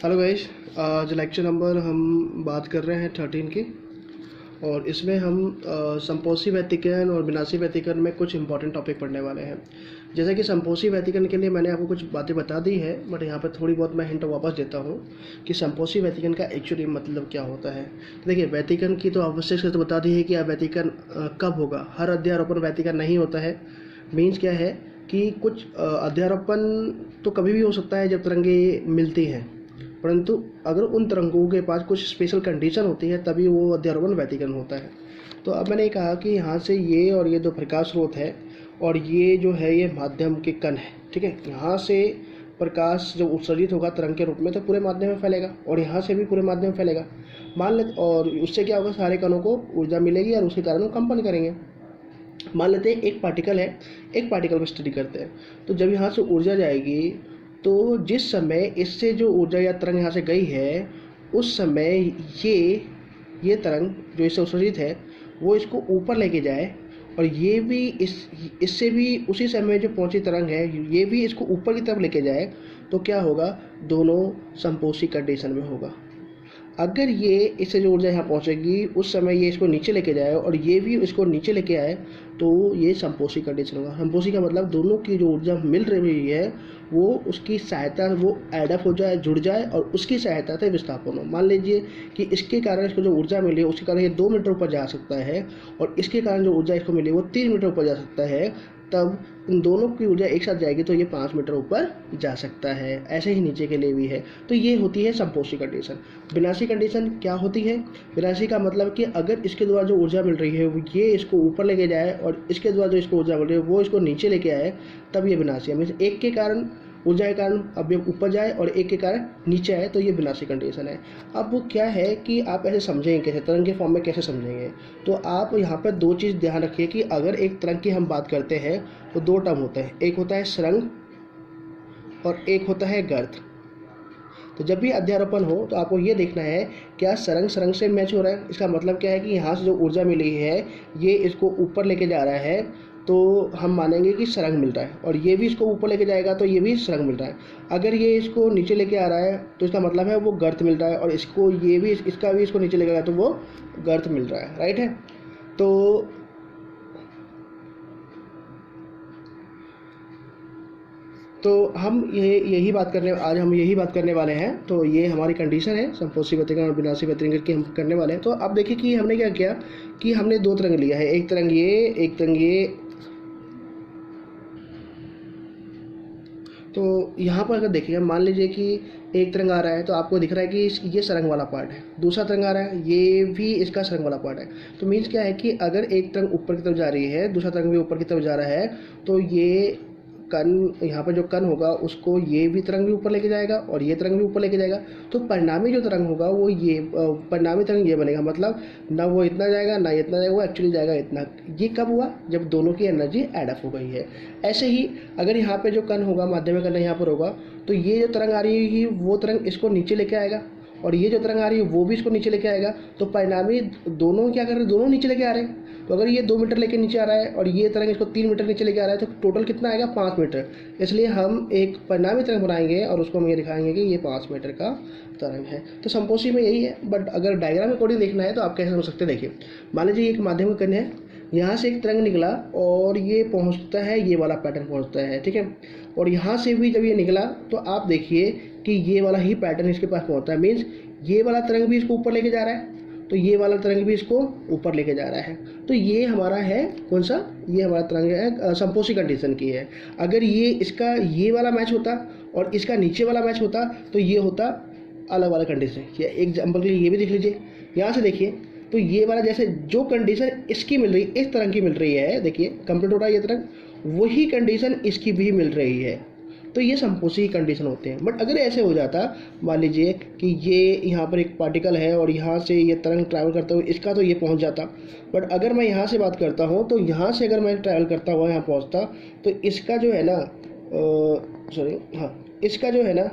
Hello guys. आज lecture number हम बात कर रहे हैं 13 की, और इसमें हम संपोषी व्यतिकरण और विनाशी व्यतिकरण में कुछ इंपॉर्टेंट टॉपिक पढ़ने वाले हैं। जैसे कि संपोषी व्यतिकरण के लिए मैंने आपको कुछ बातें बता दी है, बट यहाँ पर थोड़ी बहुत मैं हिंट वापस देता हूँ कि संपोषी व्यतिकरण का एक्चुअली मतलब क्या होता है। तो देखिए, व्यतिकरण की तो आवश्यक तो बता दी है कि व्यतिकरण कब होगा। हर अध्यारोपण व्यतिकरण नहीं होता है। मीन्स क्या है कि कुछ अध्यारोपण तो कभी भी हो सकता है जब तरंगें मिलती हैं, परंतु अगर उन तरंगों के पास कुछ स्पेशल कंडीशन होती है तभी वो अध्यारोपण व्यतिकरण होता है। तो अब मैंने कहा कि यहाँ से ये और ये दो प्रकाश स्रोत है, और ये जो है ये माध्यम के कण है। ठीक है, यहाँ से प्रकाश जब उत्सर्जित होगा तरंग के रूप में तो पूरे माध्यम में फैलेगा, और यहाँ से भी पूरे माध्यम में फैलेगा। मान लेते, और उससे क्या होगा, सारे कणों को ऊर्जा मिलेगी और उसके कारण वो कंपन करेंगे। मान लेते हैं एक पार्टिकल है, एक पार्टिकल को स्टडी करते हैं। तो जब यहाँ से ऊर्जा जाएगी तो जिस समय इससे जो ऊर्जा या तरंग यहाँ से गई है उस समय ये तरंग जो इससे उत्सर्जित है वो इसको ऊपर लेके जाए, और ये भी इससे भी उसी समय जो पहुंची तरंग है ये भी इसको ऊपर की तरफ लेके जाए, तो क्या होगा, दोनों संपोषी कंडीशन में होगा। अगर ये इससे जो ऊर्जा यहाँ पहुँचेगी उस समय ये इसको नीचे लेके जाए और ये भी इसको नीचे लेके आए, तो ये संपोषी कंडीशन होगा। संपोषी का मतलब दोनों की जो ऊर्जा मिल रही है वो उसकी सहायता, वो एडअप हो जाए, जुड़ जाए और उसकी सहायता से विस्थापन हो। मान लीजिए कि इसके कारण इसको जो ऊर्जा मिली उसके कारण ये 2 मीटर ऊपर जा सकता है, और इसके कारण जो ऊर्जा इसको मिली वो 3 मीटर ऊपर जा सकता है। तब इन दोनों की ऊर्जा एक साथ जाएगी तो ये 5 मीटर ऊपर जा सकता है। ऐसे ही नीचे के लिए भी है। तो ये होती है संपोषी कंडीशन। विनाशी कंडीशन क्या होती है? विनाशी का मतलब कि अगर इसके द्वारा जो ऊर्जा मिल रही है वो ये इसको ऊपर लेके जाए और इसके द्वारा जो इसको ऊर्जा मिल रही है वो इसको नीचे लेके आए, तब ये विनाशी है। मीन्स एक के कारण, ऊर्जा के कारण अवयव ऊपर जाए और एक के कारण नीचे आए, तो ये विनाशी कंडीशन है। अब वो क्या है कि आप ऐसे समझेंगे कैसे, तरंग के फॉर्म में कैसे समझेंगे। तो आप यहाँ पर 2 चीज़ ध्यान रखिए कि अगर एक तरंग की हम बात करते हैं तो 2 टर्म होते हैं, एक होता है सरंग और एक होता है गर्त। तो जब भी अध्यारोपण हो तो आपको ये देखना है क्या सरंग सरंग से मैच हो रहा है। इसका मतलब क्या है कि यहाँ से जो ऊर्जा मिली है ये इसको ऊपर लेके जा रहा है, तो हम मानेंगे कि सरंग मिल रहा है, और ये भी इसको ऊपर लेके जाएगा तो ये भी सरंग मिल रहा है। अगर ये इसको नीचे लेके आ रहा है तो इसका मतलब है वो गर्त मिल रहा है, और इसको ये भी इसका भी इसको नीचे लेके आ रहा है तो वो गर्त मिल रहा है। राइट है। तो हम यही बात करने वाले हैं। तो ये हमारी कंडीशन है संपोषी व्यतिकरण और विनाशी व्यतिकरण की हम करने वाले हैं। तो अब देखिए कि हमने क्या किया कि हमने 2 तरंग लिया है, एक तरंग ये, एक तरंग ये। तो यहाँ पर अगर देखिए, मान लीजिए कि एक तरंग आ रहा है तो आपको दिख रहा है कि ये सरंग वाला पार्ट है, दूसरा तरंग आ रहा है ये भी इसका सरंग वाला पार्ट है। तो मीन्स क्या है कि अगर एक तरंग ऊपर की तरफ जा रही है, दूसरा तरंग भी ऊपर की तरफ जा रहा है, तो ये कण, यहाँ पर जो कण होगा उसको ये भी तरंग भी ऊपर लेके जाएगा और ये तरंग भी ऊपर लेके जाएगा। तो परिणामी जो तरंग होगा वो ये परिणामी तरंग ये बनेगा, मतलब ना वो इतना जाएगा ना इतना जाएगा, वो एक्चुअली जाएगा इतना। ये कब हुआ? जब दोनों की एनर्जी एडअप हो गई है। ऐसे ही अगर यहाँ पे जो कण होगा, माध्यमिक कण यहाँ पर होगा, तो ये जो तरंग आ रही है वो तरंग इसको नीचे लेके आएगा, और ये जो तरंग आ रही है वो भी इसको नीचे लेके आएगा। तो परिणामी दोनों क्या कर रहे हैं, दोनों नीचे लेके आ रहे हैं। तो अगर ये 2 मीटर लेके नीचे आ रहा है और ये तरंग इसको 3 मीटर नीचे लेके आ रहा है, तो टोटल कितना आएगा, 5 मीटर। इसलिए हम एक परिणामी तरंग बनाएंगे और उसको हम ये दिखाएंगे कि ये 5 मीटर का तरंग है। तो संपोषी में यही है। बट अगर डायग्राम अकॉर्डिंग देखना है तो आप कैसे समझ सकते हैं। देखिए, मान लीजिए एक माध्यमिक कण है, यहाँ से एक तरंग निकला और ये पहुँचता है, ये वाला पैटर्न पहुँचता है। ठीक है, और यहाँ से भी जब ये निकला तो आप देखिए कि ये वाला ही पैटर्न इसके पास पहुँचता है। मीन्स ये वाला तरंग भी इसको ऊपर लेके जा रहा है, तो ये वाला तरंग भी इसको ऊपर लेके जा रहा है। तो ये हमारा है कौन सा, ये हमारा तरंग है संपोषी कंडीशन की है। अगर ये इसका ये वाला मैच होता और इसका नीचे वाला मैच होता तो ये होता अलग वाला कंडीशन। या एग्जाम्पल के लिए ये भी देख लीजिए, यहाँ से देखिए तो ये वाला जैसे जो कंडीशन इसकी मिल रही, इस तरंग की मिल रही है, देखिए कंप्लीट हो रहा है ये तरंग, वही कंडीशन इसकी भी मिल रही है। तो ये संपोषी कंडीशन होते हैं। बट अगर ऐसे हो जाता, मान लीजिए कि ये यहाँ पर एक पार्टिकल है और यहाँ से ये तरंग ट्रैवल करता हुआ इसका तो ये पहुँच जाता। बट अगर मैं यहाँ से बात करता हूँ तो यहाँ से अगर मैं ट्रैवल करता हुआ यहाँ पहुँचता तो इसका जो है ना, इसका जो है ना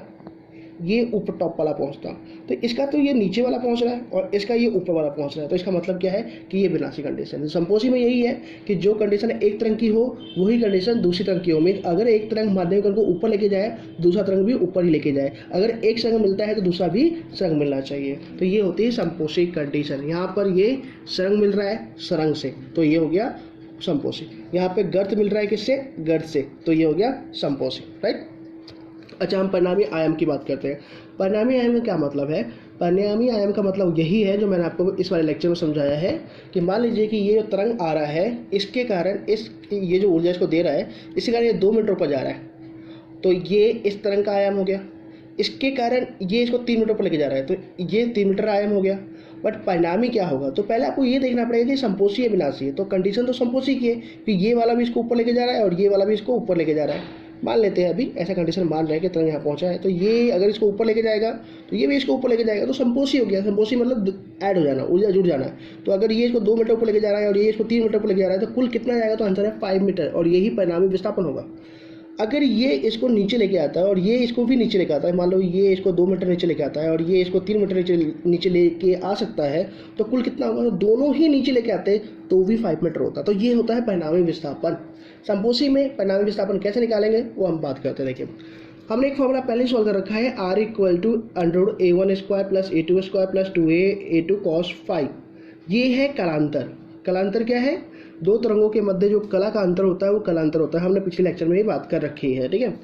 ये ऊपर टॉप वाला पहुंचता, तो इसका तो ये नीचे वाला पहुंच रहा है और इसका ये ऊपर वाला पहुंच रहा है, तो इसका मतलब क्या है कि ये विनाशी कंडीशन है। संपोषी में यही है कि जो कंडीशन एक तरंग की हो वही कंडीशन दूसरी तरंग की हो। मीन अगर एक तरंग माध्यमिक कण को ऊपर लेके जाए, दूसरा तरंग भी ऊपर ही लेके जाए। अगर एक संग मिलता है तो दूसरा भी संग मिलना चाहिए, तो ये होती है संपोषी कंडीशन। यहाँ पर ये संग मिल रहा है सरंग से, तो ये हो गया संपोषी। यहाँ पे गर्त मिल रहा है किससे, गर्त से, तो ये हो गया संपोषी, राइट। अच्छा, हम परिणामी आयाम की बात करते हैं। परिणामी आयाम का क्या मतलब है? परिणामी आयाम का मतलब यही है जो मैंने आपको इस वाले लेक्चर में समझाया है कि मान लीजिए कि ये जो तरंग आ रहा है, इसके कारण ये जो ऊर्जा इसको दे रहा है, इसके कारण ये 2 मीटर ऊपर जा रहा है, तो ये इस तरंग का आयाम हो गया। इसके कारण ये इसको 3 मीटर पर लेके जा रहा है, तो ये 3 मीटर आयाम हो गया। बट परिणामी क्या होगा? तो पहले आपको ये देखना पड़ेगा कि संपोषी है विनाशी है। तो कंडीशन तो संपोषी की है कि ये वाला भी इसको ऊपर लेके जा रहा है और ये वाला भी इसको ऊपर लेके जा रहा है। मान लेते हैं अभी ऐसा कंडीशन मान रहे हैं कि तरंग यहाँ पहुँचा है, तो ये अगर इसको ऊपर लेके जाएगा तो ये भी इसको ऊपर लेके जाएगा, तो संपोषी हो गया। संपोषी मतलब ऐड हो जाना, ऊर्जा जुड़ जाना। तो अगर ये इसको 2 मीटर ऊपर लेके जा रहा है और ये इसको 3 मीटर ऊपर लेके जा रहा है, तो कुल कितना जाएगा? तो आंसर है 5 मीटर, और यही परिणामी विस्थापन होगा। अगर ये इसको नीचे लेके आता है और ये इसको भी नीचे लेके आता है, मान लो ये इसको 2 मीटर नीचे लेके आता है और ये इसको 3 मीटर नीचे लेके आ सकता है, तो कुल कितना होगा? तो दोनों ही नीचे लेके आते तो भी 5 मीटर होता। तो ये होता है परिणामी विस्थापन। संपोषी में परिणामी विस्थापन कैसे निकालेंगे वो हम बात करते हैं। देखिए, हमने एक फॉर्मूला पहले सॉल्व कर रखा है, R = √a1² + a2² + 2a cos φ। ये है कलांतर। कलांतर क्या है? दो तरंगों के मध्य जो कला का अंतर होता है वो कलांतर होता है। हमने पिछले लेक्चर में ही बात कर रखी है, ठीक है।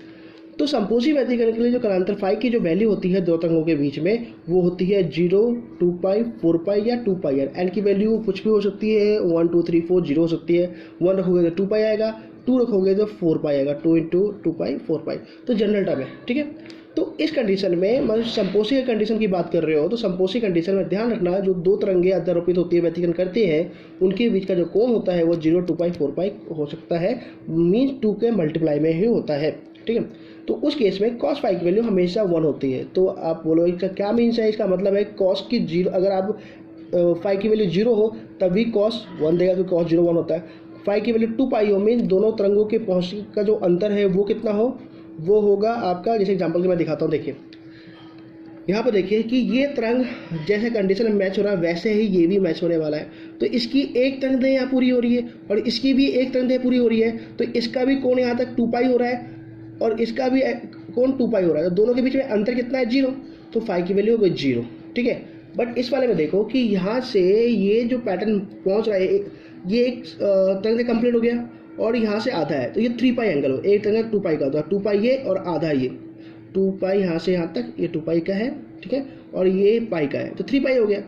तो संपोषी व्यतिकरण के लिए जो कलांतर फाई की जो वैल्यू होती है दो तरंगों के बीच में, वो होती है 0, 2π, 4π या 2πr। एन की वैल्यू कुछ भी हो सकती है, 1 2 3 4 0 हो सकती है। 1 रखोगे तो 2π आएगा, 2 रखोगे तो 4π आएगा, 2 × 2π 4π, तो जनरल टर्म है, ठीक है। तो इस कंडीशन में मतलब संपोषी कंडीशन की बात कर रहे हो, तो संपोषी कंडीशन में ध्यान रखना, जो दो तरंगे अध्यारोपित होती है, व्यतिकरण करते हैं, उनके बीच का जो कोण होता है वो 0, 2π, 4π हो सकता है, मीन्स 2 के मल्टीप्लाई में ही होता है, ठीक है। तो उस केस में cos फाई की वैल्यू हमेशा 1 होती है। तो आप बोलो इसका क्या मीन्स है? इसका मतलब है cos की 0, अगर आप फाई की वैल्यू 0 हो तब भी cos 1 देगा, क्योंकि cos 0 1 होता है। फाई की वैल्यू 2π हो, मीन्स दोनों तरंगों के पहुँच का जो अंतर है वो कितना हो, वो होगा आपका, जैसे एग्जांपल के मैं दिखाता हूँ। देखिए यहाँ पर देखिए कि ये तरंग जैसे कंडीशन में मैच हो रहा है वैसे ही ये भी मैच होने वाला है। तो इसकी एक तरंगदैर्घ्य यहाँ पूरी हो रही है और इसकी भी एक तरंगदैर्घ्य पूरी हो रही है, तो इसका भी कोण यहाँ तक 2π हो रहा है और इसका भी कोण 2π हो रहा है। तो दोनों के बीच में अंतर कितना है? 0। तो फाई की वैल्यू हो गई 0, ठीक है। बट इस वाले में देखो कि यहाँ से ये जो पैटर्न पहुँच रहा है, ये एक तरंगदैर्घ्य कंप्लीट हो गया और यहाँ से आधा है, तो ये 3π एंगल हो, एक तरंग 2π का होता है, 2π ये और आधा ये, 2π यहाँ से यहाँ तक, ये 2π का है, ठीक है, और ये पाई का है, तो 3π हो गया।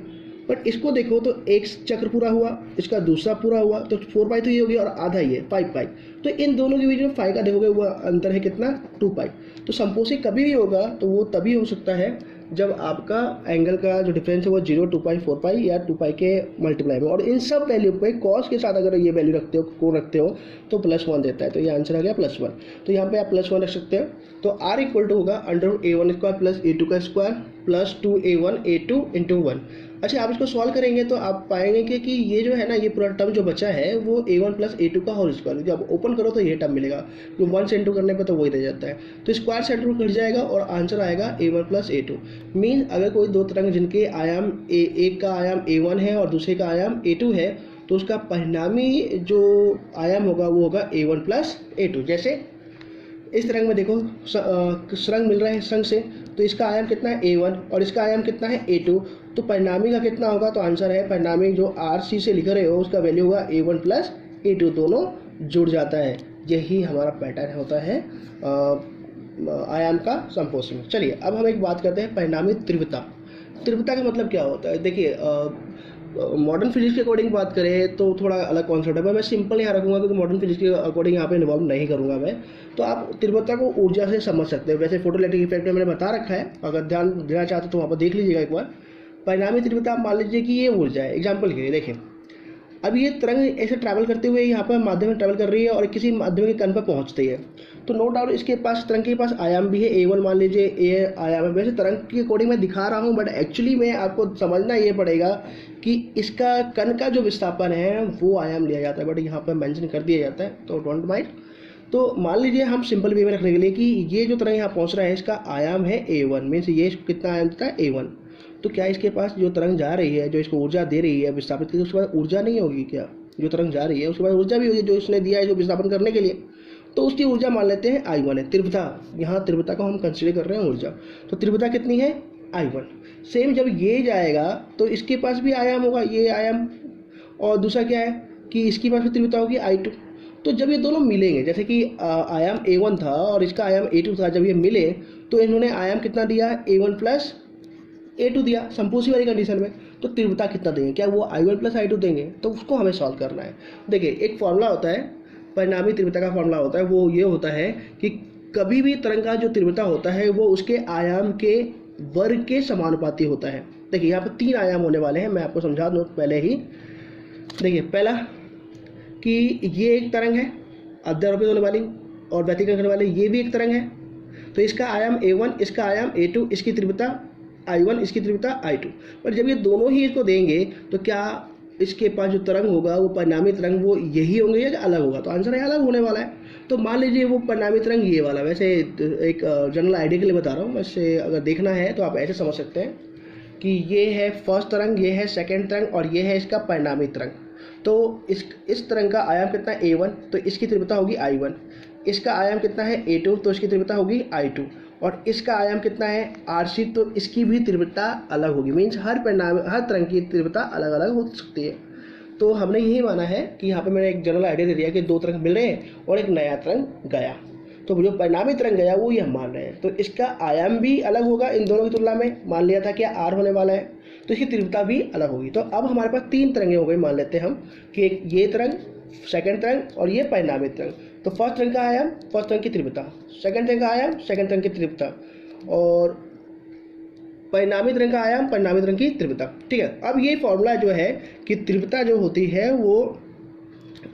बट इसको देखो तो एक चक्र पूरा हुआ, इसका दूसरा पूरा हुआ, तो 4π तो ये हो गया और आधा ये 5π। तो इन दोनों के बीच में फाई का देखोगे वो अंतर है कितना? 2π। तो संपोषी कभी भी होगा तो वो तभी हो सकता है जब आपका एंगल का जो डिफरेंस है वो 0, 2π, 4π या 2π के मल्टीप्लाई में, और इन सब वैल्यू पे cos के साथ अगर ये वैल्यू रखते हो, कोण रखते हो, तो +1 देता है। तो ये आंसर आ गया +1। तो यहाँ पे आप +1 रख सकते हो। तो R = होगा √a1² + a2² + 2a1 a2 × 1। अच्छा, आप इसको सॉल्व करेंगे तो आप पाएंगे कि ये जो है ना, ये पूरा टर्म जो बचा है वो a1 + a2 का होल स्क्वायर, जब ओपन करो तो ये टर्म मिलेगा, जो 1 से इंटू करने पे तो वही रह जाता है। तो स्क्वायर से इंटू कट जाएगा और आंसर आएगा a1 + a2। मीन अगर कोई दो तरंग जिनके आयाम एक का आयाम a1 है और दूसरे का आयाम a2 है, तो उसका परिणामी जो आयाम होगा वो होगा a1 + a2। जैसे इस तरंग में देखो सुरंग मिल रहा है संग से, तो इसका आयाम कितना है? a1 और इसका आयाम कितना है? a2। तो परिणामी का कितना होगा? तो आंसर है परिणामी जो RC से लिख रहे हो उसका वैल्यू होगा a1 + a2, दोनों जुड़ जाता है। यही हमारा पैटर्न होता है आयाम का संपोषी में। चलिए अब हम एक बात करते हैं परिणामी तीव्रता। तीव्रता का मतलब क्या होता है? देखिए मॉडर्न फिजिक्स के अकॉर्डिंग बात करें तो थोड़ा अलग कॉन्सेप्ट है, मैं सिंपल यहाँ रखूँगा क्योंकि मॉडर्न फिजिक्स के अकॉर्डिंग यहाँ पे इन्वॉल्व नहीं करूँगा मैं। तो आप तीव्रता को ऊर्जा से समझ सकते हैं। वैसे फोटोइलेक्ट्रिक इफेक्ट में मैंने बता रखा है, अगर ध्यान देना चाहते हो तो वहाँ पर देख लीजिएगा एक बार। परिणामी तीव्रता आप मान लीजिए कि ये ऊर्जा है। एग्जाम्पल के लिए देखें, अब ये तरंग ऐसे ट्रैवल करते हुए यहाँ पर माध्यम में ट्रैवल कर रही है और किसी माध्यम के कण पर पहुँचती है, तो नो डाउट इसके पास तरंग के पास आयाम भी है, a1 मान लीजिए a आयाम है। वैसे तरंग के अकॉर्डिंग मैं दिखा रहा हूँ, बट एक्चुअली में आपको समझना ये पड़ेगा कि इसका कण का जो विस्थापन है वो आयाम लिया जाता है, बट यहाँ पर मेंशन कर दिया जाता है, तो डोंट माइंड। तो मान लीजिए हम सिंपल वे में रखने के लिए कि ये जो तरंग यहाँ पहुँच रहा है इसका आयाम है A1, मीन्स ये कितना आयाम देता है A1। तो क्या इसके पास जो तरंग जा रही है, जो इसको ऊर्जा दे रही है विस्थापित करके, उसके बाद ऊर्जा नहीं होगी क्या? जो तरंग जा रही है उसके बाद ऊर्जा भी होगी जो इसने दिया है जो विस्थापन करने के लिए। तो उसकी ऊर्जा मान लेते हैं I1 है। तीव्रता, यहाँ तीव्रता को हम कंसिडर कर रहे हैं ऊर्जा, तो तीव्रता कितनी है? I1। सेम जब ये जाएगा तो इसके पास भी आयाम होगा, ये आयाम, और दूसरा क्या है कि इसकी पास भी तीव्रता होगी I2। तो जब ये दोनों मिलेंगे, जैसे कि आयाम A1 था और इसका आयाम A2 था, जब ये मिले तो इन्होंने आयाम कितना दिया? A1 प्लस A2 दिया संपूसी वाली कंडीशन में। तो तीव्रता कितना देंगे? क्या वो I1 प्लस I2 देंगे? तो उसको हमें सॉल्व करना है। देखिए एक फॉर्मूला होता है, परिणामी तीव्रता का फॉर्मूला होता है, वो ये होता है कि कभी भी तरंग का जो तीव्रता होता है वो उसके आयाम के वर्ग के समानुपाती होता है। देखिए यहाँ पर 3 आयाम होने वाले हैं, मैं आपको समझा दूँ पहले ही। देखिए पहला कि ये एक तरंग है अध्यारोपित होने वाली और व्यतिकरण करने वाली, ये भी एक तरंग है। तो इसका आयाम A1, इसका आयाम A2, इसकी तीव्रता I1, इसकी तीव्रता I2। पर जब ये दोनों ही इसको देंगे तो क्या इसके पास जो तरंग होगा वो परिणामी तरंग वो यही होंगे या अलग होगा? तो आंसर है अलग होने वाला है। तो मान लीजिए वो परिणामी तरंग ये वाला, वैसे एक जनरल आइडिया के लिए बता रहा हूँ, वैसे अगर देखना है तो आप ऐसे समझ सकते हैं कि ये है फर्स्ट तरंग, ये है सेकेंड तरंग और ये है इसका परिणामी तरंग। तो इस तरंग का आयाम कितना है? A1, तो इसकी तीव्रता होगी I1। इसका आयाम कितना है? A2, तो इसकी तीव्रता होगी I2। और इसका आयाम कितना है? RC, तो इसकी भी तीव्रता अलग होगी। मीन्स हर तरंग की तीव्रता अलग अलग हो सकती है। तो हमने यही माना है कि यहाँ पे मैंने एक जनरल आइडिया दे दिया कि 2 तरंग मिल रहे हैं और एक नया तरंग गया, तो जो परिणामी तरंग गया वो ये हम मान रहे हैं। तो इसका आयाम भी अलग होगा इन दोनों की तुलना में। मान लिया था कि R होने वाला है, तो इसकी तीव्रता भी अलग होगी। तो अब हमारे पास 3 तरंगें हो गई, मान लेते हैं हम कि एक ये तरंग, सेकंड तरंग और ये परिणामी तरंग। तो फर्स्ट तरंग का आयाम, फर्स्ट तरंग की तीव्रता, सेकंड तरंग का आयाम, सेकंड तरंग की तीव्रता, और परिणामी तरंग का आयाम, परिणामी तरंग की तीव्रता। ठीक है, अब ये फॉर्मूला जो है कि तीव्रता जो होती है वो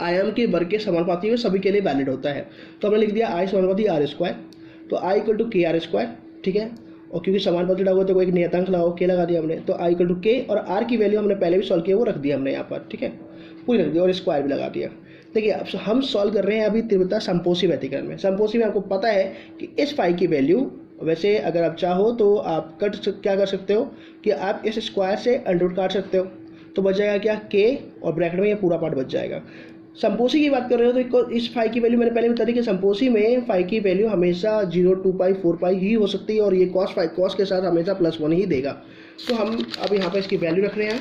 आयाम के वर्ग के समानुपाती में सभी के लिए वैलिड होता है। तो हमने लिख दिया I समानुपाती R², तो I इक्वल टू KR²। ठीक है, और क्योंकि समानुपाती लगा हुआ तो कोई एक नियतांक लगाओ, K लगा दिया हमने, तो I इक्वल टू K, और R की वैल्यू हमने पहले भी सॉल्व किया वो रख दिया हमने यहाँ पर। ठीक है, पूरी रख दिया और स्क्वायर भी लगा दिया। देखिए अब हम सॉल्व कर रहे हैं अभी तीव्रता संपोषी व्यतिकरण में। संपोषी में आपको पता है कि इस फाई की वैल्यू, वैसे अगर आप चाहो तो आप क्या कर सकते हो कि आप इस स्क्वायर से अंडर काट सकते हो, तो बच जाएगा क्या? K, और ब्रैकेट में ये पूरा पार्ट बच जाएगा। संपोषी की बात कर रहे हो तो इस फाई की वैल्यू मैंने पहले बता दी कि संपोषी में फाई की वैल्यू हमेशा 0, 2 पाई, 4 पाई ही हो सकती है, और ये कॉस के साथ हमेशा +1 ही देगा। तो हम अब यहाँ पर इसकी वैल्यू रख रहे हैं।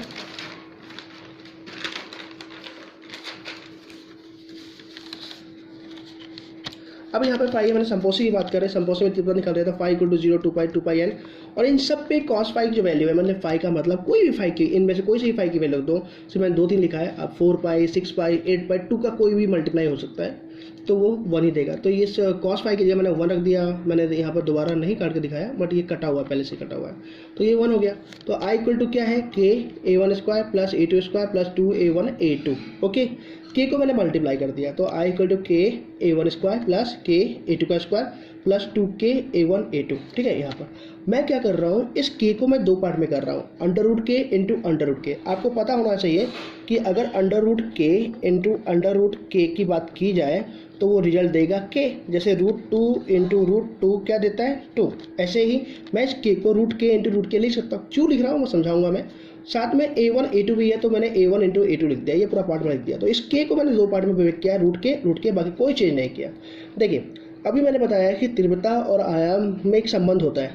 अब यहाँ पर फाई मैंने संपोषी की बात करें, संपोषी में तीव्रता निकल रहा था phi equal to 0, 2 pi, 2 pi n, और इन सब पे कॉस फाई की जो वैल्यू है, मतलब फाई का मतलब कोई भी फाई की, इनमें से कोई सी फाई की वैल्यू रख दो। सिर्फ मैंने 2-3 लिखा है, अब 4 पाई, 6 पाई, 8 पाई, 2 का कोई भी मल्टीप्लाई हो सकता है, तो वो 1 ही देगा। तो ये कॉस फाई के लिए मैंने 1 रख दिया। मैंने यहाँ पर दोबारा नहीं काट के दिखाया, बट ये कटा हुआ है, पहले से कटा हुआ है, तो ये 1 हो गया। तो I इक्वल टू क्या है? K A1² plus A2² plus 2A1 A2। Okay, K को मैंने मल्टीप्लाई कर दिया, तो I equal to K A1² plus K A2² plus 2K A1 A2। ठीक है, यहाँ पर मैं क्या कर रहा हूँ, इस K को मैं 2 पार्ट में कर रहा हूँ, √K इंटू √K। आपको पता होना चाहिए कि अगर √K इंटू √K की बात की जाए तो वो रिजल्ट देगा K, जैसे √2 इंटू √2 क्या देता है? 2। ऐसे ही मैं इस K को √K इंटू √K लिख सकता हूँ। क्यों लिख रहा हूँ वो समझाऊंगा मैं। साथ में A1 A2 भी है, तो मैंने A1 इंटू A2 लिख दिया, ये पूरा पार्ट में लिख दिया। तो इस K को मैंने 2 पार्ट में विभाजित किया, √K, बाकी कोई चेंज नहीं किया। देखिए अभी मैंने बताया कि तीव्रता और आयाम में एक संबंध होता है,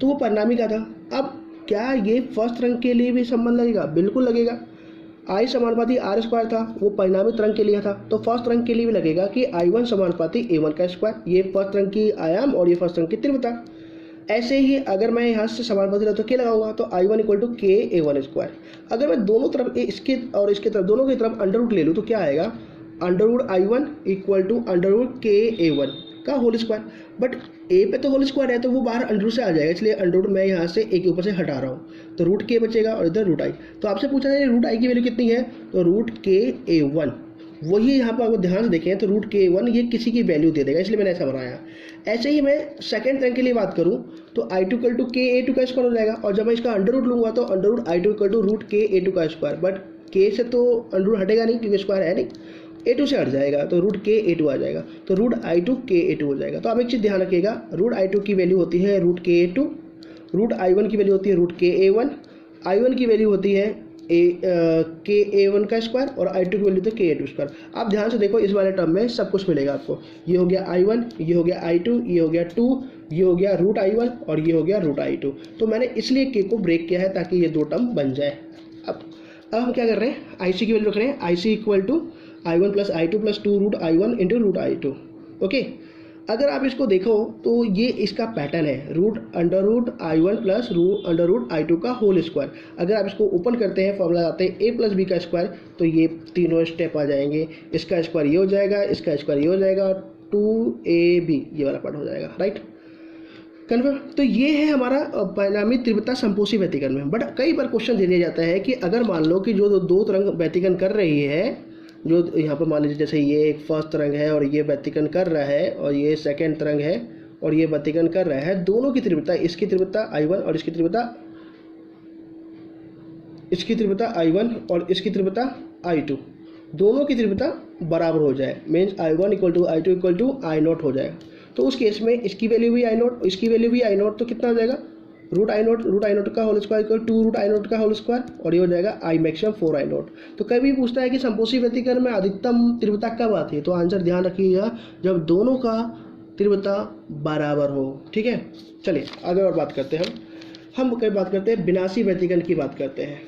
तो वो परिणामी का था। अब क्या ये फर्स्ट तरंग के लिए भी संबंध लगेगा? बिल्कुल लगेगा। I समानुपाती R² था, वो परिणामी तरंग के लिए था, तो फर्स्ट तरंग के लिए भी लगेगा कि I1 समानुपाती A1 का स्क्वायर, ये फर्स्ट तरंग की आयाम और ये फर्स्ट तरंग की तीव्रता। ऐसे ही अगर मैं यहाँ से समानुपाती तो K लगाऊंगा, तो I1 equal to K A1²। अगर मैं दोनों तरफ इसके और इसके तरफ दोनों की तरफ अंडर ले लूँ तो क्या आएगा? √I1 equal to √K A1 का होल स्क्वायर। बट ए पे तो होल स्क्वायर है, तो वो बाहर अंडर से आ जाएगा, इसलिए अंडर मैं यहाँ से ए के ऊपर से हटा रहा हूँ, तो √K बचेगा और इधर √I। तो आपसे पूछा है √I की वैल्यू कितनी है, तो √K A1, वही यहाँ पर अगर ध्यान से देखें तो √K A1 ये किसी की वैल्यू दे देगा, इसलिए मैंने ऐसा बनाया। ऐसे ही मैं सेकंड तरंग के लिए बात करूँ तो I2 equal to K A2 का स्क्वायर हो जाएगा, और जब मैं इसका अंडर रूट लूँगा तो under root I2 equal to √K A2 का स्क्वायर। बट K से तो अंडर रूट हटेगा नहीं क्योंकि स्क्वायर है नहीं, A2 से हट जाएगा तो रूट के A2 आ जाएगा, तो रूट I2 के A2 हो जाएगा। तो आप एक चीज़ ध्यान रखिएगा, रूट I2 की वैल्यू होती है रूट के A2, रूट I1 की वैल्यू होती है रूट के A1, I1 की वैल्यू होती है के A1 का स्क्वायर और I2 की वैल्यू तो के A2 स्क्वायर। आप ध्यान से देखो, इस वाले टर्म में सब कुछ मिलेगा आपको। ये हो गया I1, ये हो गया I2, ये हो गया 2, ये हो गया रूट I1 और ये हो गया रूट I2। तो मैंने इसलिए के को ब्रेक किया है ताकि ये दो टर्म बन जाए। अब हम क्या कर रहे हैं, IC की वैल्यू रख रहे हैं, IC equal to I1 plus I2 plus 2 root I1 into root I2। Okay, अगर आप इसको देखो तो ये इसका पैटर्न है, root under root I1 plus root under root I2 का होल स्क्वायर। अगर आप इसको ओपन करते हैं, फॉर्मूला आते हैं A प्लस बी का स्क्वायर, तो ये तीनों स्टेप आ जाएंगे। इसका स्क्वायर ये हो जाएगा, इसका स्क्वायर ये हो जाएगा, 2AB ये वाला पार्ट हो जाएगा, राइट, कन्फर्म। तो ये है हमारा परिणामी तीव्रता संपोषी व्यतिकरण में। बट कई बार क्वेश्चन दे दिया जाता है कि अगर मान लो कि जो दो तरंग व्यतिकरण कर रही है, जो यहाँ पर मान लीजिए जैसे ये एक फर्स्ट तरंग है और ये व्यतिकरण कर रहा है और ये सेकंड तरंग है और ये व्यतिकरण कर रहा है, दोनों की तीव्रता, इसकी तीव्रता I1 और इसकी तीव्रता I1 और इसकी तीव्रता I2, दोनों की तीव्रता बराबर हो जाए, means I1 equal to I2 equal to I0 हो जाएगा। तो उस केस में इसकी वैल्यू भी I0, इसकी वैल्यू भी I0, तो कितना हो जाएगा, रूट I0 का whole square equal 2 root I0 का होल स्क्वायर और ये हो जाएगा I मैक्सिमम 4 I0। तो कभी पूछता है कि संपोषी व्यतिकरण में अधिकतम तीव्रता कब आती है, तो आंसर ध्यान रखिएगा जब दोनों का तीव्रता बराबर हो। ठीक है, चलिए आगे और बात करते हैं। हम कई बात करते हैं विनाशी व्यतिकरण की बात करते हैं।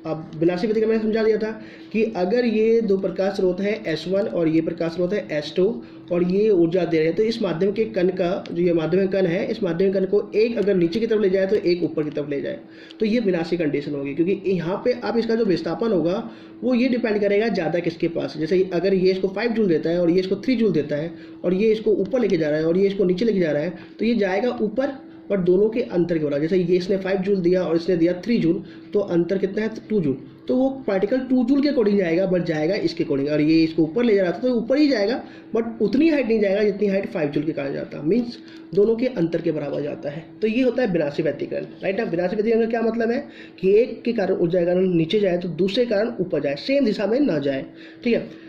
अब विनाशी व्यतिकरण मैंने समझा दिया था कि अगर ये दो प्रकाश स्रोत है S1 और ये प्रकाश स्रोत है S2 और ये ऊर्जा दे रहे हैं, तो इस माध्यम के कण का, जो ये माध्यमिक कण है, इस माध्यमिक कण को एक अगर नीचे की तरफ ले जाए तो एक ऊपर की तरफ ले जाए, तो ये विनाशी कंडीशन होगी। क्योंकि यहाँ पे अब इसका जो विस्थापन होगा वो ये डिपेंड करेगा ज़्यादा किसके पास। जैसे अगर ये इसको 5 जूल देता है और ये इसको 3 जूल देता है और ये इसको ऊपर लेके जा रहा है और ये इसको नीचे लेके जा रहा है, तो ये जाएगा ऊपर, पर दोनों के अंतर के बराबर। जैसे ये इसने 5 जूल दिया और इसने दिया 3 जूल, तो अंतर कितना है, 2 जूल। तो वो पार्टिकल 2 जूल के अकॉर्डिंग जाएगा, बट जाएगा इसके अकॉर्डिंग। और ये इसको ऊपर ले जा रहा था तो ऊपर ही जाएगा, बट उतनी हाइट नहीं जाएगा जितनी हाइट 5 जूल के कारण जाता, मीन्स दोनों के अंतर के बराबर जाता है। तो ये होता है विनाशी व्यतिकरण, राइट। अब विनाशी व्यतिकरण का क्या मतलब है कि एक के कारण ऊर्जा के कारण नीचे जाए तो दूसरे कारण ऊपर जाए, सेम दिशा में ना जाए। ठीक है,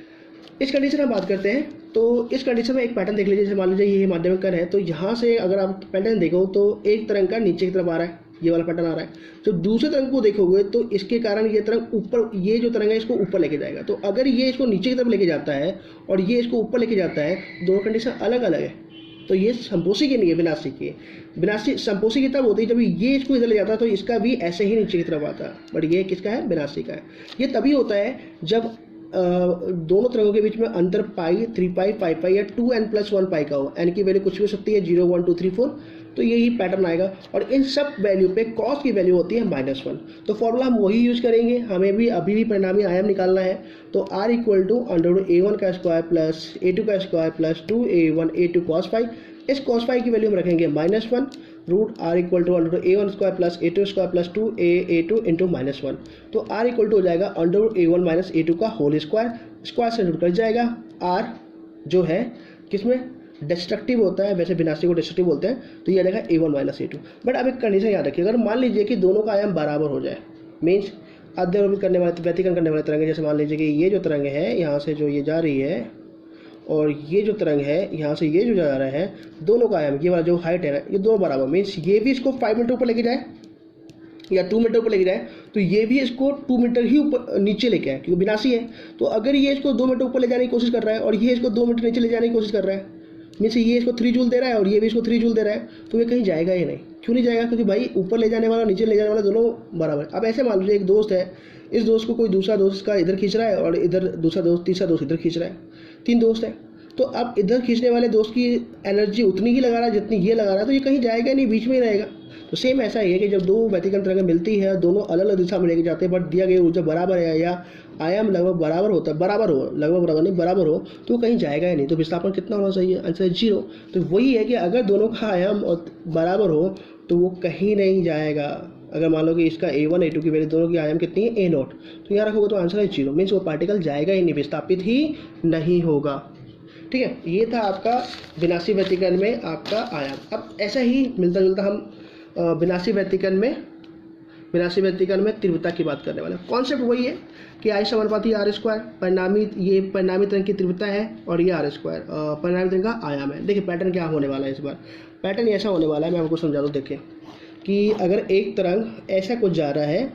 इस कंडीशन हम बात करते हैं। तो इस कंडीशन में एक पैटर्न देख लीजिए। जैसे मान लीजिए ये माध्यमिक कण है, तो यहाँ से अगर आप पैटर्न देखो तो एक तरंग का नीचे की तरफ आ रहा है, ये वाला पैटर्न आ रहा है। तो दूसरे तरंग को देखोगे तो इसके कारण ये तरंग ऊपर, ये जो तरंग है इसको ऊपर लेके जाएगा। तो अगर ये इसको नीचे की तरफ लेके जाता है और ये इसको ऊपर लेके जाता है, दोनों कंडीशन अलग अलग है। तो ये संपोषी की नहीं है, विनाशी की है। विनाशी संपोषी की तब होती है जब ये इसको इधर ले जाता है तो इसका भी ऐसे ही नीचे की तरफ आता है, बट ये किसका है, विनाशी का है। ये तभी होता है जब दोनों तरंगों के बीच में अंतर पाई, 3 पाई, 5 पाई या 2n+1 पाई का हो। n की वैल्यू कुछ भी हो सकती है, 0, 1, 2, 3, 4। तो यही पैटर्न आएगा और इन सब वैल्यू पे cos की वैल्यू होती है -1। तो फॉर्मूला हम वही यूज करेंगे, हमें भी अभी भी परिणामी आयाम निकालना है। तो r इक्वल टू √a1 का स्क्वायर प्लस a2 का square plus 2a1 a2 cos phi. इस cos फाई की वैल्यू हम रखेंगे -1, root r equal to √a1 square plus a2 square plus 2a2 into -1। तो r इक्वल टू हो जाएगा √a1 minus a2 का होल स्क्वायर, स्क्वायर से जुड़ कर जाएगा। r जो है किसमें डिस्ट्रक्टिव होता है, वैसे विनाशी को डिस्ट्रक्टिव बोलते हैं, तो ये आ जाएगा a1 माइनस a2। बट अब एक कंडीशन याद रखिए, अगर मान लीजिए कि दोनों का आयाम बराबर हो जाए, मीन्स अध्यवरोध करने वाले, व्यतिकरण करने वाले तरंग, जैसे मान लीजिए कि ये जो तरंग है यहाँ से जो ये जा रही है और ये जो तरंग है यहाँ से ये जो जा रहा है, दोनों का आयाम, ये वाला जो हाइट है ना, ये दोनों बराबर, मीन्स ये भी इसको 5 मीटर ऊपर लेके जाए या 2 मीटर ऊपर लेके जाए, तो ये भी इसको 2 मीटर ही ऊपर नीचे लेके आए, क्योंकि विनाशी है। तो अगर ये इसको 2 मीटर ऊपर ले जाने की कोशिश कर रहा है और ये इसको 2 मीटर नीचे ले जाने की कोशिश कर रहा है, मीन्स ये इसको 3 जूल दे रहा है और ये भी इसको 3 जूल दे रहा है, तो ये कहीं जाएगा ही नहीं। क्यों नहीं जाएगा, क्योंकि भाई ऊपर ले जाने वाला नीचे ले जाने वाला दोनों बराबर है। अब ऐसे मान लीजिए एक दोस्त है, इस दोस्त को कोई दूसरा दोस्त का इधर खींच रहा है और इधर दूसरा दोस्त, तीसरा दोस्त इधर खींच रहा है, 3 दोस्त है। तो अब इधर खींचने वाले दोस्त की एनर्जी उतनी ही लगा रहा है जितनी ये लगा रहा है, तो ये कहीं जाएगा नहीं, बीच में ही रहेगा। तो सेम ऐसा ही है कि जब दो व्यतिकरण तरंगें मिलती है, दोनों अलग अलग दिशा में लेके जाते हैं, बट दिया गया ऊर्जा बराबर है या आयाम लगभग बराबर होता है, बराबर हो, लगभग बराबर नहीं, बराबर हो, तो कहीं जाएगा ही नहीं। तो विस्थापन कितना होना चाहिए, आंसर है 0। तो वही है कि अगर दोनों का आयाम बराबर हो तो वो कहीं नहीं जाएगा। अगर मान लो कि इसका a1 a2 की वैल्यू, दोनों की आयाम कितनी है, a0, तो यहाँ रखोगे तो आंसर है 0, मीन्स वो पार्टिकल जाएगा ही नहीं, विस्थापित ही नहीं होगा। ठीक है, ये था आपका विनाशी व्यतिकरण में आपका आयाम। अब ऐसा ही मिलता जुलता हम विनाशी व्यतिकरण में विनाशी व्यतिकरण में तीव्रता की बात करने वाले हैं। कॉन्सेप्ट वही है कि आई समानुपाती आर स्क्वायर, परिणामी ये परिणामी तरंग की तीव्रता है और ये आर स्क्वायर परिणामी तरंग का आयाम है। देखिए पैटर्न क्या होने वाला है इस बार, पैटर्न ऐसा होने वाला है, मैं आपको समझा दूँ। देखिए कि अगर एक तरंग ऐसा कुछ जा रहा है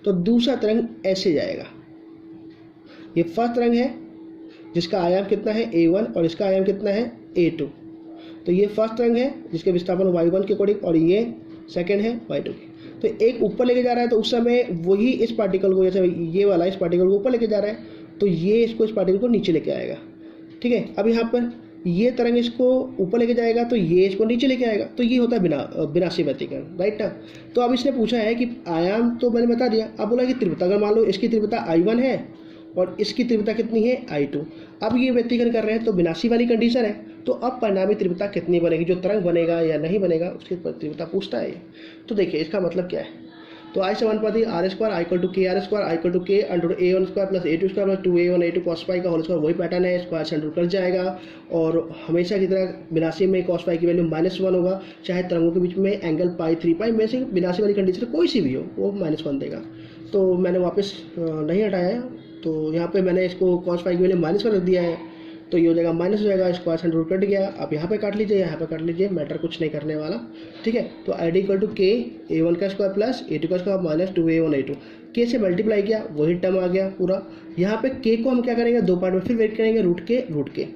तो दूसरा तरंग ऐसे जाएगा। ये फर्स्ट तरंग है जिसका आयाम कितना है a1 और इसका आयाम कितना है a2। तो ये फर्स्ट तरंग है जिसके विस्थापन y1 के अकॉर्डिंग और ये सेकंड है y2 की। तो एक ऊपर लेके जा रहा है तो उस समय वही इस पार्टिकल को, जैसे ये वाला इस पार्टिकल को ऊपर लेके जा रहा है तो ये इसको इस पार्टिकल को नीचे लेके आएगा। ठीक है, अब यहाँ पर ये तरंग इसको ऊपर लेके जाएगा तो ये इसको नीचे लेके आएगा। तो ये होता है विनाशी व्यतिकरण, राइट ना। तो अब इसने पूछा है कि आयाम तो मैंने बता दिया, अब बोला कि तीव्रता, अगर मान लो इसकी तीव्रता I1 है और इसकी तीव्रता कितनी है I2। अब ये व्यतिकरण कर रहे हैं तो विनाशी वाली कंडीशन है, तो अब परिणामी तीव्रता कितनी बनेगी, जो तरंग बनेगा या नहीं बनेगा उसकी तीव्रता पूछता है ये। तो देखिए इसका मतलब क्या है, तो आई समानुपाती R square I equal to K R square I equal to K under a1 square plus a2 square plus 2a1 a2 cos pi का होल स्क्वायर, वही पैटर्न है, स्क्वायर से अंडर कट जाएगा और हमेशा की तरह विनाशी में कॉस पाई की वैल्यू -1 होगा, चाहे तरंगों के बीच में एंगल पाई 3 पाई में से विनाशी वाली कंडीशन कोई सी भी हो वो -1 देगा। तो मैंने वापस नहीं हटाया है, तो यहाँ पे मैंने इसको कॉस पाई की वैल्यू -1 रख दिया है, तो ये हो जाएगा माइनस हो जाएगा, स्क्वायर से रूट कट गया। आप यहाँ पे काट लीजिए, यहाँ पे काट लीजिए, मैटर कुछ नहीं करने वाला। ठीक है, तो आई डी इक्वल टू के a1 का स्क्वायर प्लस a2 का स्क्वायर माइनस 2a1 a2, के से मल्टीप्लाई किया वही टर्म आ गया पूरा। यहाँ पे के को हम क्या करेंगे, दो पार्ट में फिर वेट करेंगे, रूट के।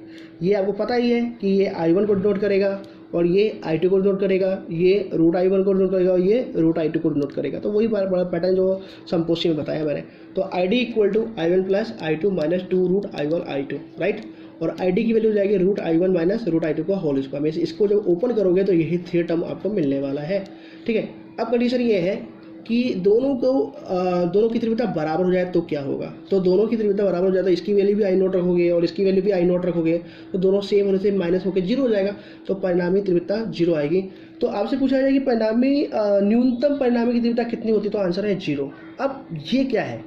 ये आपको पता ही है कि ये I1 को डिनोट करेगा और ये I2 को डिनोट करेगा, ये रूट I1 को डिनोट करेगा और ये रूट I2 को डिनोट करेगा। तो वही बड़ा पैटर्न जो समपोषी में बताया मैंने। तो I D equal to I1 plus I2 minus 2 root I1 I2, right. और आई डी की वैल्यू हो जाएगी root I1 minus root I2 का होल स्क्वायर में। इसको जब ओपन करोगे तो यही 3 टर्म आपको मिलने वाला है। ठीक है, अब कंडीशन ये है कि दोनों की तीव्रता बराबर हो जाए तो क्या होगा। तो दोनों की तीव्रता बराबर हो जाए तो इसकी वैल्यू भी I0 रखोगे और इसकी वैल्यू भी I0 रखोगे, तो दोनों सेम होने से माइनस होकर 0 हो जाएगा, तो परिणामी तीव्रता 0 आएगी। तो आपसे पूछा जाए कि परिणामी न्यूनतम परिणामी की तीव्रता कितनी होती है, तो आंसर है 0। अब ये क्या है,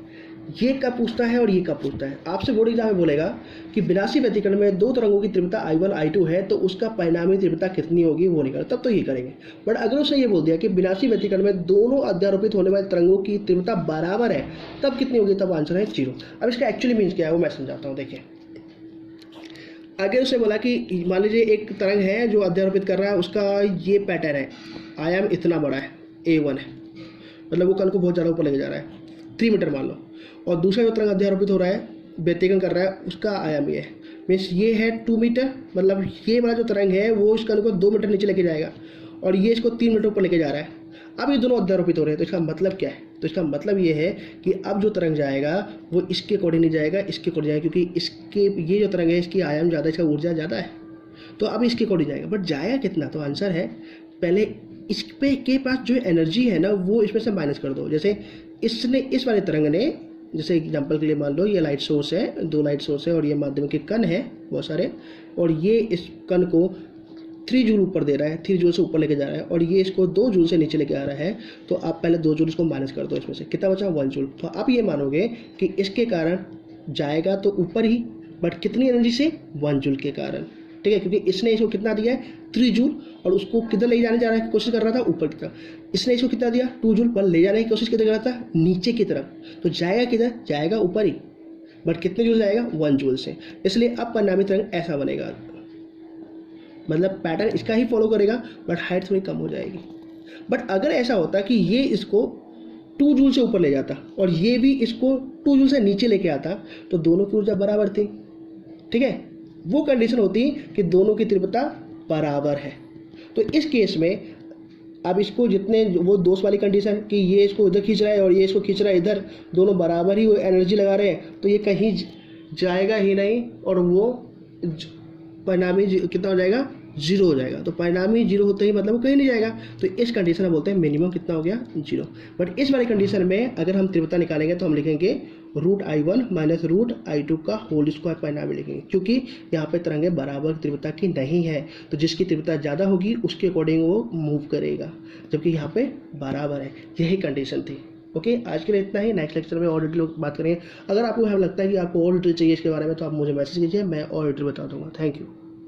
ये कब पूछता है और ये कब पूछता है। आपसे बोर्ड एग्जाम में बोलेगा कि विनाशी व्यतिकरण में दो तरंगों की तीव्रता I1 I2 है तो उसका परिणामी तीव्रता कितनी होगी वो निकाल, तब तो ये करेंगे। बट अगर उसने ये बोल दिया कि विनाशी व्यतिकरण में दोनों अध्यारोपित होने वाले तरंगों की तीव्रता बराबर है तब कितनी होगी, तब आंसर है 0। अब इसका एक्चुअली मीन्स क्या है वो मैं समझाता हूँ। देखिए आगे उसने बोला कि मान लीजिए एक तरंग है जो अध्यारोपित कर रहा है, उसका ये पैटर्न है, आयाम इतना बड़ा है, A1 है, मतलब वो कण को बहुत ज़्यादा ऊपर लेके जा रहा है 3 मीटर मान लो, और दूसरा जो तरंग अध्यारोपित हो रहा है व्यतिकरण कर रहा है उसका आयाम ये है, मीन्स ये है 2 मीटर, मतलब ये वाला जो तरंग है वो इस कण को 2 मीटर नीचे लेके जाएगा और ये इसको 3 मीटर ऊपर लेके जा रहा है। अब ये दोनों अध्यारोपित हो रहे हैं, तो इसका मतलब क्या है, तो इसका मतलब ये है कि अब जो तरंग जाएगा वो इसके अकॉर्डिंग नहीं जाएगा, इसके अकॉर्डिंग जाएगा, क्योंकि इसके ये जो तरंग है इसकी आयाम ज़्यादा, इसका ऊर्जा ज़्यादा है, तो अब इसके अकॉर्डिंग जाएगा। बट जाएगा कितना, तो आंसर है पहले इस पे के पास जो एनर्जी है ना वो इसमें से माइनस कर दो। जैसे इसने इस वाले तरंग ने, जैसे एग्जांपल के लिए मान लो ये लाइट सोर्स है, 2 लाइट सोर्स है और ये माध्यम के कण है बहुत सारे, और ये इस कण को 3 जूल ऊपर दे रहा है, 3 जूल से ऊपर लेके जा रहा है और ये इसको 2 जूल से नीचे लेके आ रहा है, तो आप पहले 2 जूल इसको माइनस कर दो, इसमें से कितना बचा 1 जूल। तो आप ये मानोगे कि इसके कारण जाएगा तो ऊपर ही, बट कितनी एनर्जी से, 1 जूल के कारण। ठीक है, क्योंकि इसने इसको कितना दिया है 3 जूल और उसको किधर ले जाने जा रहा है कोशिश कर रहा था, ऊपर की तरफ। इसने इसको कितना दिया 2 जूल पर ले जाने की कोशिश किधर कर रहा था, नीचे की तरफ, तो जाएगा किधर, जाएगा ऊपर ही, बट कितने जूल जाएगा 1 जूल से। इसलिए अब परिणामी तरंग ऐसा बनेगा, मतलब पैटर्न इसका ही फॉलो करेगा बट हाइट थोड़ी कम हो जाएगी। बट अगर ऐसा होता कि ये इसको 2 जूल से ऊपर ले जाता और ये भी इसको 2 जूल से नीचे लेके आता तो दोनों की ऊर्जा बराबर थी। ठीक है, वो कंडीशन होती कि दोनों की तीव्रता बराबर है। तो इस केस में अब इसको जितने वो दोष वाली कंडीशन कि ये इसको इधर खींच रहा है और ये इसको खींच रहा है इधर, दोनों बराबर ही वो एनर्जी लगा रहे हैं, तो ये कहीं जाएगा ही नहीं और वो परिणामी कितना हो जाएगा 0 हो जाएगा। तो परिणामी 0 होते ही मतलब वो कहीं नहीं जाएगा, तो इस कंडीशन में बोलते हैं मिनिमम कितना हो गया 0। बट इस वाली कंडीशन में अगर हम तीव्रता निकालेंगे तो हम लिखेंगे root I1 minus root I2 का होल स्क्वायर परिणामी लिखेंगे, क्योंकि यहाँ पे तरंगें बराबर तीव्रता की नहीं है, तो जिसकी तीव्रता ज़्यादा होगी उसके अकॉर्डिंग वो मूव करेगा, जबकि यहाँ पे बराबर है। यही कंडीशन थी। ओके, आज के लिए इतना ही। नेक्स्ट लेक्चर में और डिटेल बात करेंगे। अगर आपको लगता है कि आपको और डिटेल चाहिए इसके बारे में तो आप मुझे मैसेज कीजिए, मैं और डिटेल बता दूंगा। Thank you.